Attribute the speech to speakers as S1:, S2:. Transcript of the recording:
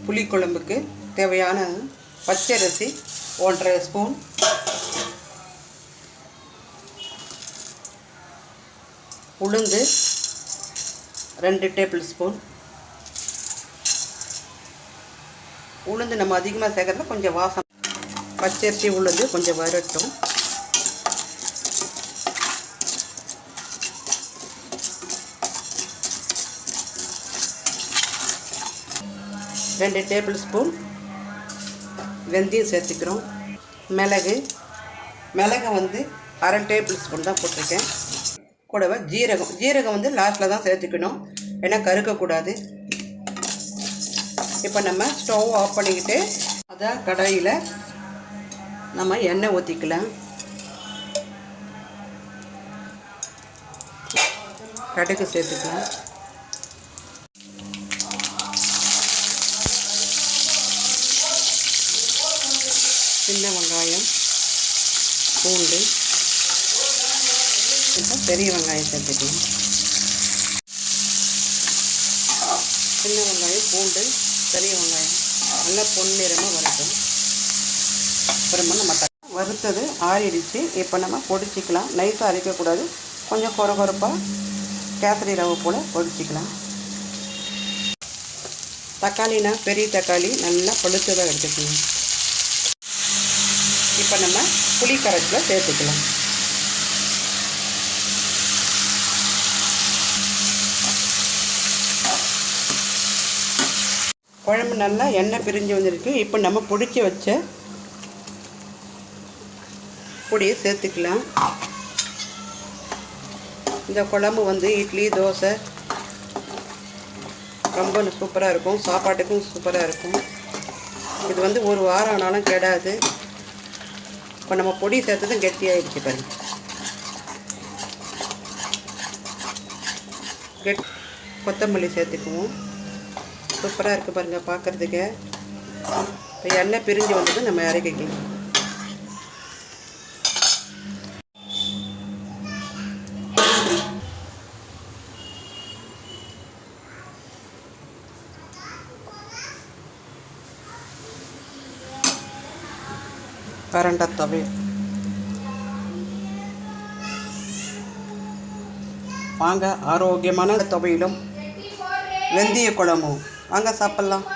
S1: புளிக்குழம்புக்கு தேவையான பச்சரிசி 1.5 ஸ்பூன், உளுந்து 2 டேபிள் ஸ்பூன். உளுந்து நம்ம அதிகமாக சேர்க்கறதுல கொஞ்சம் வாசம். பச்சரிசி உளுந்து கொஞ்சம் வரட்டும். ரெண்டு டேபிள் ஸ்பூன் வெந்தயம் சேர்த்துக்கிறோம். மிளகு வந்து 1/2 டேபிள் ஸ்பூன் தான் போட்டிருக்கேன். கூடவே ஜீரகம் வந்து லாஸ்ட்டில் தான் சேர்த்துக்கணும், ஏன்னா கருக்கக்கூடாது. இப்போ நம்ம ஸ்டவ் ஆஃப் பண்ணிக்கிட்டு அதான் கடாயில் நம்ம எண்ணெய் ஊற்றிக்கலாம். கடுகு சேர்த்துக்கலாம். சின்ன வெங்காயம், பூண்டு, பெரிய வெங்காயம் சேர்த்துக்கலாம். சின்ன வெங்காயம், பூண்டு, பெரிய வெங்காயம் நல்லா பொன்னிறமாக வரட்டும். அப்புறமா நம்ம வறுத்தது ஆறிடுச்சு. இப்போ நம்ம பொடிச்சிக்கலாம். நைஸாக அரைக்கக்கூடாது, கொஞ்சம் கொரகொரப்பாக கேசரி ரவை போல் பொடிச்சிக்கலாம். தக்காளினா பெரிய தக்காளி நல்லா பழுத்ததாக எடுத்துக்கலாம். இப்போ நம்ம புளி கரைச்சலை சேர்த்துக்கலாம். குழம்பு நல்லா எண்ணெய் பிரிஞ்சு வந்துருக்கு. இப்போ நம்ம பொடிச்சு வச்ச பொடியை சேர்த்துக்கலாம். இந்த குழம்பு வந்து இட்லி, தோசை ரொம்ப சூப்பராக இருக்கும். சாப்பாட்டுக்கும் சூப்பராக இருக்கும். இது வந்து ஒரு வாரம் ஆனாலும் கெடாது. இப்போ நம்ம பொடி சேர்த்ததும் கெட்டியாகிடுச்சு பாருங்க. கொத்தமல்லி சேர்த்துக்குவோம். சூப்பராக இருக்குது பாருங்கள் பார்க்குறதுக்கு. இப்போ எண்ணெய் பிரிஞ்சு வந்தது நம்ம இறக்கிக்கலாம். பரண்ட துவையல் வாங்க, ஆரோக்கியமான துவையலும் வெந்தய குழம்பும் வாங்க சாப்பிட்லாம்.